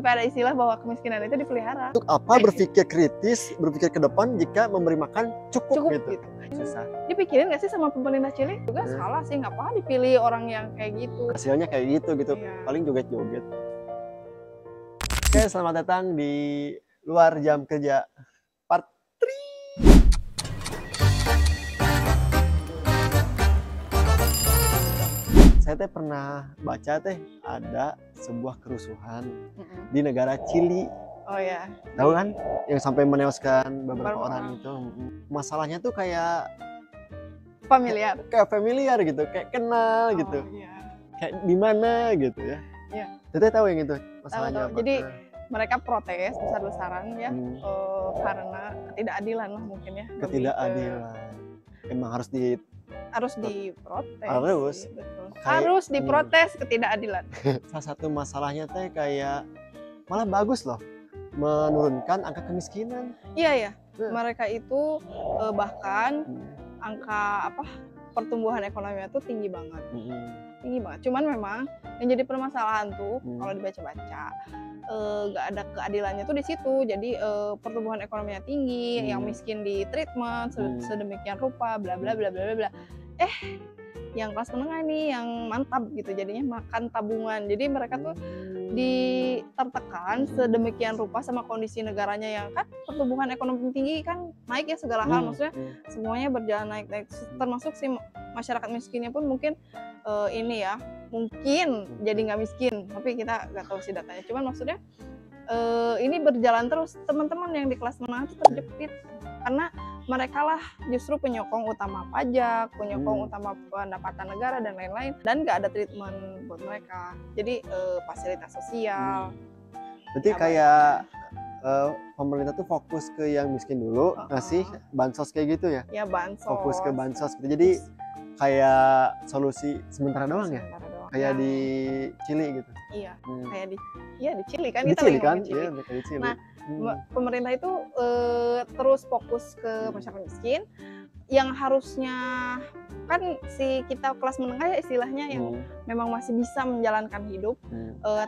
Sampai ada istilah bahwa kemiskinan itu dipelihara. Untuk apa berpikir kritis, berpikir ke depan jika memberi makan cukup gitu. Susah. Dipikirin nggak sih sama pemerintah Chili? Juga salah sih, nggak apa dipilih orang yang kayak gitu. Hasilnya kayak gitu. Iya. Paling joget-joget. Oke, selamat datang di luar jam kerja part 3. Saya teh pernah baca ada sebuah kerusuhan di negara Chili. Oh ya. Tahu kan? Yang sampai menewaskan beberapa orang itu. Masalahnya tuh kayak familiar. Kayak familiar gitu, kayak kenal gitu. Iya. Kayak di mana gitu ya. Iya. Teteh tahu yang itu masalahnya apa? Jadi mereka protes besar-besaran ya karena ketidakadilan lah mungkin ya. Ketidakadilan. Emang harus diprotes. Harus diprotes ketidakadilan. Salah satu masalahnya kayak malah bagus loh, menurunkan angka kemiskinan. Iya. Mereka itu bahkan angka pertumbuhan ekonominya tuh tinggi banget. Cuman memang yang jadi permasalahan tuh kalau dibaca-baca nggak ada keadilannya tuh di situ. Jadi pertumbuhan ekonominya tinggi, yang miskin di treatment sedemikian rupa, bla bla bla bla bla. Yang kelas menengah nih yang mantap gitu, jadinya makan tabungan. Jadi mereka tuh ditertekan sedemikian rupa sama kondisi negaranya yang kan pertumbuhan ekonomi tinggi kan, naik ya segala hal, maksudnya semuanya berjalan naik, termasuk si masyarakat miskinnya pun mungkin mungkin jadi nggak miskin, tapi kita nggak tahu sih datanya. Cuman maksudnya ini berjalan terus, teman-teman yang di kelas menengah itu terjepit karena mereka lah justru penyokong utama pajak, penyokong utama pendapatan negara dan lain-lain, dan nggak ada treatment buat mereka. Jadi fasilitas sosial. Berarti kayak pemerintah tuh fokus ke yang miskin dulu, ngasih bansos kayak gitu ya? Ya bansos. Fokus ke bansos gitu. Jadi kayak solusi sementara doang ya? Kayak di Chili gitu? Iya, kayak di Chili kan? Di kita Chili kan? Chili. Iya, di Chili. Nah, pemerintah itu terus fokus ke masyarakat miskin yang harusnya kan si kita kelas menengah ya istilahnya yang memang masih bisa menjalankan hidup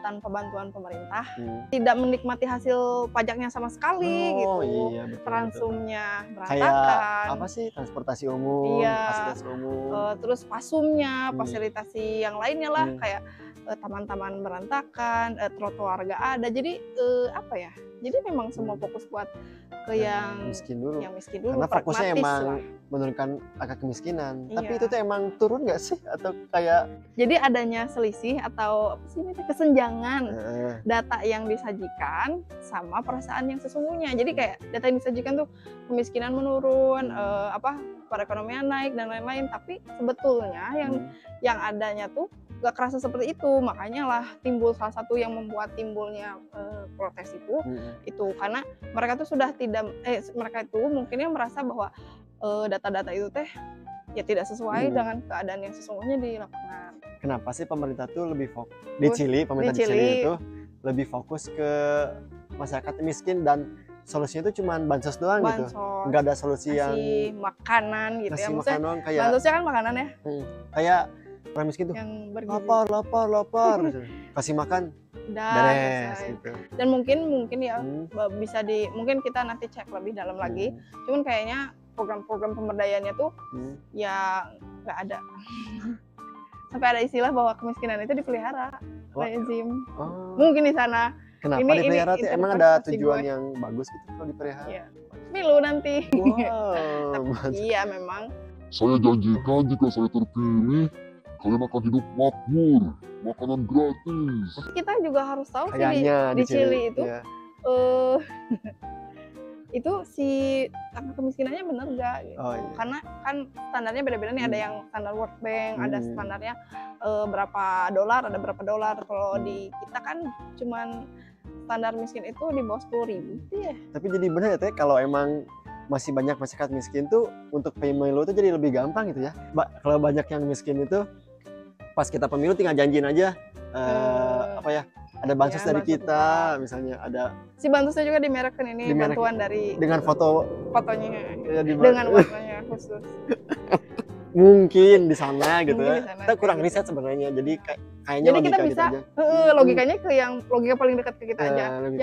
tanpa bantuan pemerintah, tidak menikmati hasil pajaknya sama sekali gitu. Iya, betul, transumnya berantakan. Kayak apa sih, transportasi umum, fasilitas umum, terus pasumnya, fasilitasi yang lainnya lah kayak taman-taman berantakan, trotoar gak ada. Jadi jadi memang semua fokus buat ke yang miskin dulu. Karena fokusnya emang menurunkan angka kemiskinan. Iya. Tapi itu tuh emang turun nggak sih? Atau kayak jadi adanya selisih atau kesenjangan data yang disajikan sama perasaan yang sesungguhnya. Jadi kayak data yang disajikan tuh kemiskinan menurun, perekonomian naik dan lain-lain. Tapi sebetulnya yang adanya tuh gak kerasa seperti itu, makanya lah timbul salah satu yang membuat timbulnya protes itu karena mereka tuh sudah mereka itu mungkinnya merasa bahwa data-data itu ya tidak sesuai dengan keadaan yang sesungguhnya di lapangan. Kenapa sih pemerintah tuh lebih fokus di Chili itu lebih fokus ke masyarakat miskin dan solusinya itu cuma bansos doang gitu, nggak ada solusi yang makanan gitu ya, maksudnya makanan, kayak bansosnya kan makanan ya, kayak orang miskin tuh lapar gitu. Kasih makan beres gitu. Dan mungkin ya bisa mungkin kita nanti cek lebih dalam lagi. Cuman kayaknya program-program pemberdayaannya tuh ya nggak ada. Sampai ada istilah bahwa kemiskinan itu dipelihara rezim. Mungkin di sana. Kenapa dipelihara? Emang ada tujuan yang bagus gitu kalau dipelihara? Ya. Milu nanti. Wow. Tapi iya memang. Saya janjikan jika saya terpilih, kalian akan hidup makmur, makanan gratis. Kita juga harus tahu sih di Chili itu itu si angka kemiskinannya bener gak gitu. Karena kan standarnya beda-beda nih, ada yang standar World Bank, ada standarnya berapa dolar, ada berapa dolar. Kalau di kita kan cuman standar miskin itu di bawah 10.000 ya. Tapi jadi bener ya kalau emang masih banyak masyarakat miskin tuh untuk pemilu tuh jadi lebih gampang gitu ya. Kalau banyak yang miskin itu pas kita pemilu tinggal janjiin aja ada bansos dari kita, misalnya ada si bansosnya juga dimerekkan ini bantuan dari dengan fotonya dengan warnanya khusus. Mungkin di sana gitu Mungkin ya. di sana Kita kurang kayak gitu. riset sebenarnya. Jadi kayaknya Jadi kita logika bisa gitu aja. logikanya ke yang logika paling dekat ke kita aja. Logika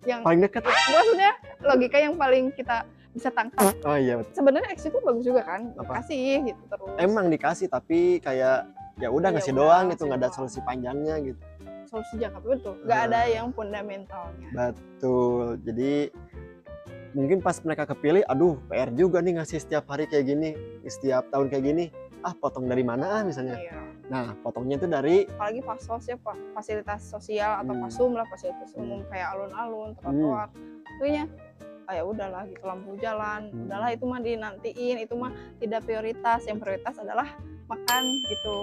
Yang paling dekat. maksudnya logika yang paling kita bisa tangkap. Oh iya betul. Sebenarnya X itu bagus juga kan, Apa? kasih gitu terus. Emang dikasih tapi kayak ya udah Ya ngasih udah, doang gitu, ngasih nggak ada doang. solusi panjangnya gitu. Solusi jangka betul, nggak ada yang fundamentalnya. Betul. Jadi mungkin pas mereka kepilih, aduh PR juga nih ngasih setiap hari kayak gini, setiap tahun kayak gini. Potong dari mana misalnya. Iya. Nah, potongnya itu dari Apalagi fasos ya Pak, fasilitas sosial atau fasum lah, fasilitas umum kayak alun-alun, trotoar. Itunya ya udahlah gitu, lampu jalan, udahlah itu mah dinantiin, itu mah tidak prioritas. Yang prioritas adalah makan gitu.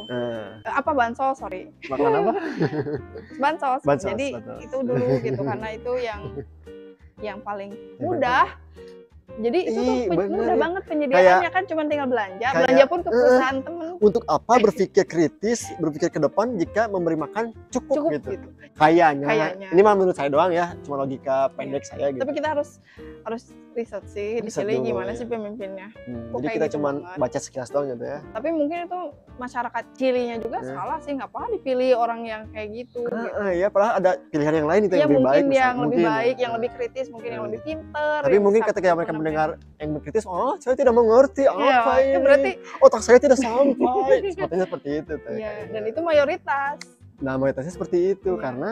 Apa bansos, sorry. makan apa? Bansos. Bansos, Jadi betul. itu dulu gitu karena itu yang paling mudah. Jadi itu tuh bener. mudah banget penyediaannya kan, cuma tinggal belanja pun ke perusahaan temen. Untuk apa berpikir kritis, berpikir ke depan jika memberi makan cukup gitu. Gitu. Kayaknya. Ini mah menurut saya doang ya, cuma logika pendek saya gitu. Tapi kita harus riset sih, Riset dipilih dulu, gimana ya. sih pemimpinnya. Jadi kayak kita gitu cuma banget. baca sekilas doang gitu ya. Tapi mungkin itu masyarakat Chilinya juga salah sih, nggak apa dipilih orang yang kayak gitu. Ya padahal ada pilihan yang lain itu Ya yang lebih baik. mungkin yang lebih mungkin, baik, yang lebih kritis, mungkin yang lebih pinter. Tapi yang mungkin bisa ketika mereka mendengar yang berkritis, oh saya tidak mengerti apa ya, ini. berarti Otak saya tidak sampai. Sepertinya seperti itu. Iya, dan itu mayoritas. Nah mayoritasnya seperti itu Iya. karena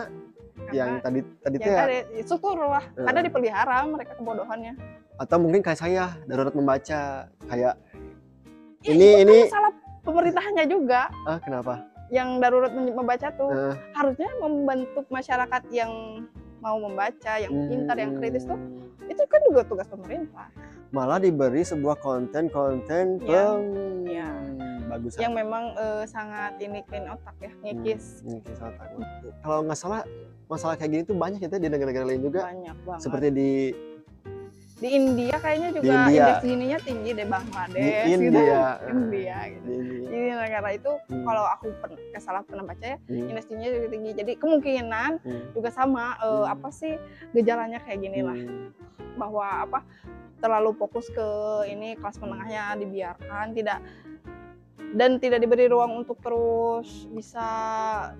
yang tadi yang tuh ya. syukur lah, karena dipelihara mereka kebodohannya. Atau mungkin kayak saya darurat membaca kayak Ya, ini kan salah pemerintahnya juga kenapa? yang darurat membaca tuh harusnya membentuk masyarakat yang mau membaca, yang pintar, yang kritis tuh itu kan juga tugas pemerintah. Malah diberi sebuah konten Ya. bagus Yang memang sangat ini clean otak ya, ngikis. ngikis otak. Kalau nggak salah masalah kayak gini tuh banyak ya di negara-negara lain juga. Banyak banget. Seperti di India kayaknya juga India. indeks gininya tinggi deh, Bangladesh di gitu. India. India gitu. Di India. Jadi negara itu kalau aku pernah baca ya, indeks gininya juga tinggi. Jadi kemungkinan juga sama apa sih gejalanya kayak gini lah. Bahwa terlalu fokus ke ini kelas menengahnya dibiarkan, tidak diberi ruang untuk terus bisa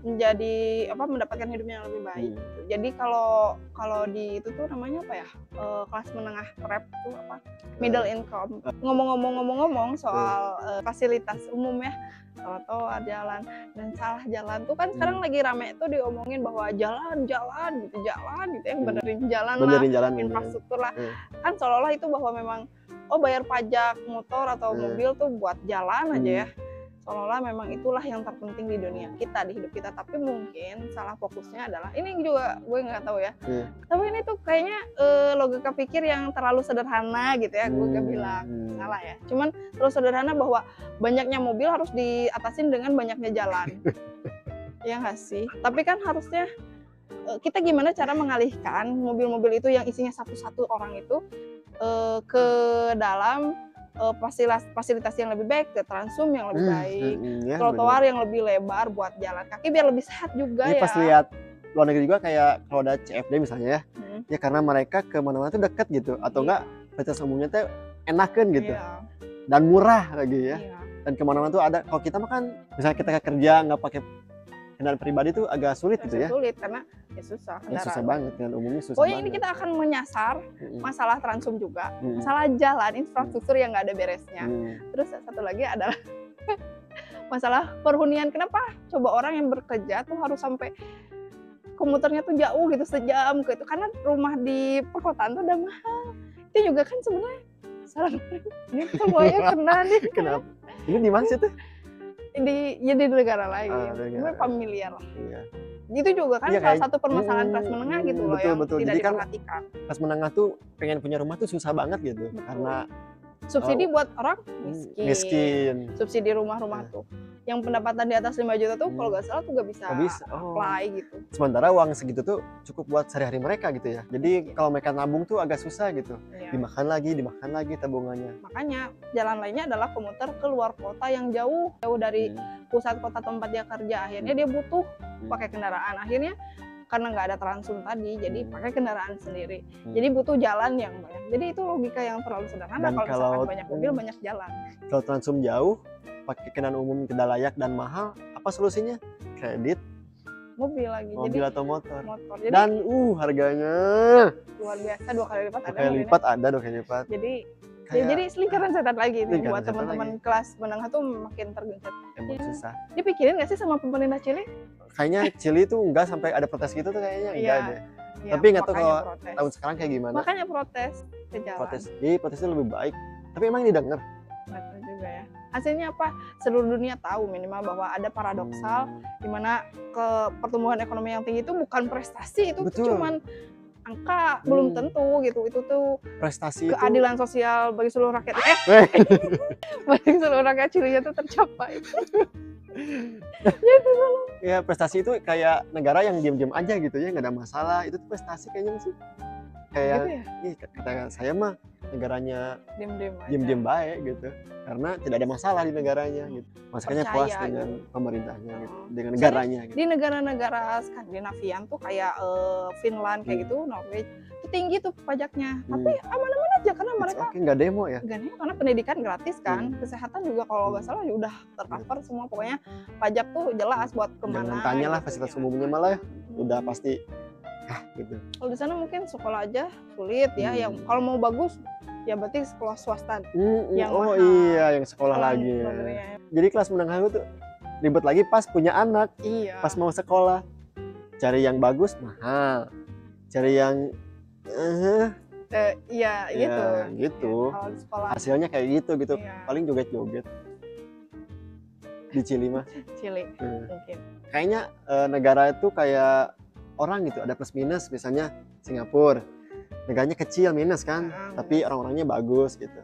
menjadi mendapatkan hidupnya yang lebih baik. Jadi kalau di itu tuh namanya apa ya, kelas menengah rap tuh middle income. Ngomong-ngomong soal fasilitas umum ya, trotoar, jalan dan salah jalan tuh kan sekarang lagi rame tuh diomongin bahwa jalan gitu yang benerin jalan, infrastruktur lah. Kan seolah-olah itu bahwa memang bayar pajak motor atau mobil tuh buat jalan aja ya. Seolah-olah memang itulah yang terpenting di dunia kita, di hidup kita. Tapi mungkin salah fokusnya adalah, ini juga gue nggak tahu ya. Tapi ini tuh kayaknya logika pikir yang terlalu sederhana gitu ya. Gue gak bilang salah ya. Cuman terlalu sederhana bahwa banyaknya mobil harus diatasin dengan banyaknya jalan. Ya nggak sih? Tapi kan harusnya kita gimana cara mengalihkan mobil-mobil itu yang isinya satu-satu orang itu ke dalam fasilitas yang lebih baik, ke transum yang lebih baik, trotoar yang lebih lebar buat jalan kaki biar lebih sehat juga. Ini ya. Pas lihat luar negeri juga kayak kalau ada CFD misalnya ya, ya karena mereka kemana-mana tuh dekat gitu, atau enggak fasilitas umumnya tuh enakan gitu, dan murah lagi ya. Dan kemana-mana tuh ada. Kalau kita makan, misalnya kita kerja nggak pakai kendaraan pribadi tuh agak sulit gitu ya. Sulit karena susah kendaraan. Susah banget, dengan umumnya susah Pokoknya banget. ini kita akan menyasar masalah transum juga, masalah jalan, infrastruktur yang nggak ada beresnya. Terus satu lagi adalah masalah perhunian. Kenapa coba orang yang bekerja tuh harus sampai komuternya tuh jauh gitu, sejam gitu, karena rumah di perkotaan tuh udah mahal. Itu juga kan sebenarnya salah. Ini semuanya kena nih. Kenapa? Ini di mana sih tuh? Di negara lain, familiar lah. Itu juga kan salah satu permasalahan kelas menengah gitu loh, yang tidak Jadi diperhatikan. Kelas menengah tuh pengen punya rumah tuh susah banget gitu, karena subsidi buat orang miskin. Subsidi rumah-rumah tuh yang pendapatan di atas 5 juta tuh kalau nggak salah tuh nggak bisa apply gitu. Sementara uang segitu tuh cukup buat sehari-hari mereka gitu ya. Jadi kalau mereka nabung tuh agak susah gitu. Dimakan lagi tabungannya. Makanya jalan lainnya adalah komuter ke luar kota yang jauh dari pusat kota tempat dia kerja. Akhirnya dia butuh pakai kendaraan. Akhirnya karena nggak ada Transum tadi, jadi pakai kendaraan sendiri. Hmm. Jadi butuh jalan yang banyak. Jadi itu logika yang terlalu sederhana. Dan Kalau kalau- misalkan banyak mobil, banyak jalan. Kalau Transum jauh, pakai kendaraan umum tidak layak dan mahal, apa solusinya? Kredit, Mobil lagi. mobil Jadi atau motor. motor. Jadi Dan harganya luar biasa 2 kali lipat 2 ada kali mobilnya. lipat ada 2 kali lipat. Jadi Kayak jadi lingkaran setan lagi nih lingkaran buat setan teman-teman kelas menengah tuh makin tergencet. emang Ya. susah. Dipikirin nggak sih sama pemerintah Chili? Kayaknya Chili tuh enggak sampai ada protes gitu tuh kayaknya enggak Iya. deh. Ya, Tapi nggak tahu makanya kalau protes. tahun sekarang kayak gimana. Makanya protes ke jalan. Protes. Jadi protesnya lebih baik. Tapi emang didengar. Nggak tahu juga ya. Hasilnya apa? Seluruh dunia tahu minimal bahwa ada paradoksal di mana ke pertumbuhan ekonomi yang tinggi itu bukan prestasi, itu Betul. cuman angka, belum tentu gitu. Itu tuh Prestasi itu keadilan sosial bagi seluruh rakyat. Bagi seluruh rakyat Chili itu tercapai. ya prestasi itu kayak negara yang diam-diam aja gitu ya, nggak ada masalah. Itu tuh prestasi kayaknya sih. Kayak Gitu ya. ih, kata saya mah negaranya Diam-diam aja. diam-diam baik gitu. Karena tidak ada masalah di negaranya gitu. Makanya Percaya puas gitu. dengan pemerintahnya gitu, Oh. dengan negaranya gitu. Di negara-negara Skandinavian tuh kayak Finland kayak gitu, Norway itu tinggi tuh pajaknya. Tapi aman-aman aja karena It's mereka okay, nggak demo ya. Gak nih, karena pendidikan gratis kan, kesehatan juga kalau nggak salah ya udah tercover semua, pokoknya pajak tuh jelas buat kemana. Jangan tanya lah gitu, fasilitas ya. umumnya malah ya, udah pasti gitu. Kalau di sana mungkin sekolah aja sulit ya, yang kalau mau bagus ya berarti sekolah swasta. Yang Oh mahal. iya, yang sekolah Sekolah lagi. Ya. negerinya. Jadi kelas menengah itu tuh ribet lagi pas punya anak, Iya. pas mau sekolah. Cari yang bagus mahal. Cari yang Iya Ya, gitu. gitu. Ya, kalau di sekolah hasilnya kayak gitu. Iya. Paling joget-joget. Di Chili mah. Chili Hmm. mungkin. Kayaknya negara itu kayak orang gitu, ada plus minus. Misalnya Singapura, negaranya kecil minus kan, tapi orang-orangnya bagus gitu.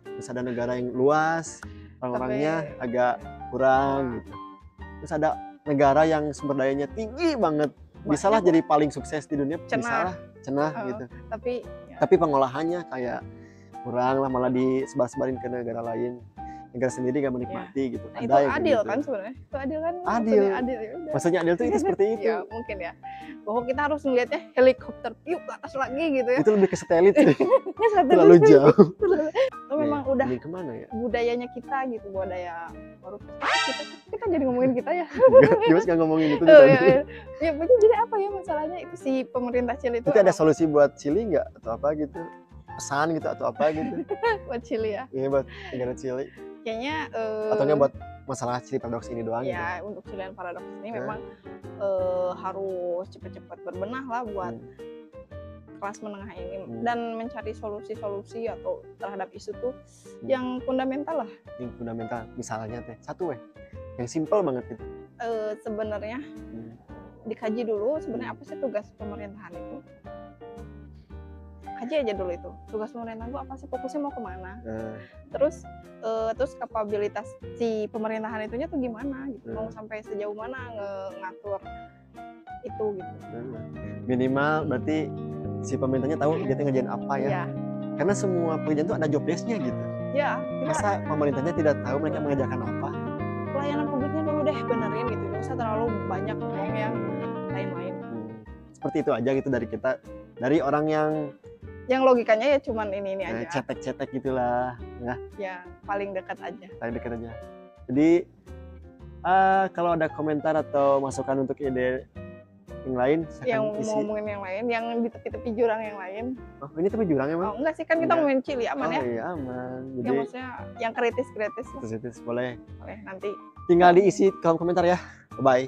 Terus ada negara yang luas, orang-orangnya agak kurang gitu. Terus ada negara yang sumber dayanya tinggi banget, bisa lah Banyak. jadi paling sukses di dunia, bisa Cenah. lah, cenah Oh, gitu. Tapi ya, Tapi pengolahannya kayak kurang lah, malah disebar-sebarin ke negara lain. Negara sendiri gak menikmati gitu. nah, itu yang kayak adil gitu. kan sebenarnya? Itu adil kan? Adil. Maksudnya adil ya udah. Maksudnya adil tuh itu seperti itu. Ya mungkin ya, bahwa kita harus melihatnya helikopter piu ke atas lagi gitu ya. Itu lebih ke satelit sih. Satu Terlalu jauh. Itu memang Nih, udah ini kemana ya? budayanya kita gitu, budaya baru kita jadi ngomongin kita ya. Dimas gak ngomongin itu Oh, tadi. ya, ya begini, jadi apa ya masalahnya itu si pemerintah Chili itu Itu ada emang solusi buat Chili nggak atau apa gitu? Pesan gitu atau apa gitu? buat Chili ya. Iya buat negara Chili. Kayaknya Atau nggak buat masalah Chili paradoks ini doang gitu? ya untuk Chilean Paradox ini Ya. memang harus cepet-cepet berbenah lah buat kelas menengah ini dan mencari solusi-solusi atau terhadap isu tuh yang fundamental lah. Yang fundamental. Misalnya teh satu yang simple banget gitu. Sebenarnya dikaji dulu sebenarnya apa sih tugas pemerintahan itu. Kaji aja dulu itu tugas pemerintahan itu apa sih, fokusnya mau kemana, terus kapabilitas si pemerintahan itunya tuh gimana gitu, mau sampai sejauh mana ngatur itu gitu. Minimal berarti si pemerintahnya tahu dia tuh ngerjain apa ya. Iya. Karena semua pekerjaan tuh ada job desk-nya gitu. Ya, kita Masa pemerintahnya tidak tahu mereka mengerjakan apa? pelayanan publiknya dulu deh benerin gitu, nggak usah terlalu banyak ngomong yang lain-lain. Seperti itu aja gitu dari kita, dari orang Yang logikanya ya cuman ini aja. cetek-cetek gitulah, ya Ya paling dekat aja. paling dekat aja. Jadi kalau ada komentar atau masukan untuk ide yang lain, Yang silakan isi. mau ngomongin yang lain, yang di tepi-tepi jurang yang lain. Oh, ini tapi jurang emang? Oh enggak sih, kan kita Enggak. ngomongin Chili aman Oh ya. iya aman. Ya Jadi maksudnya yang kritis-kritis lah. terus boleh. Boleh nanti. Tinggal diisi kolom komentar ya. Bye.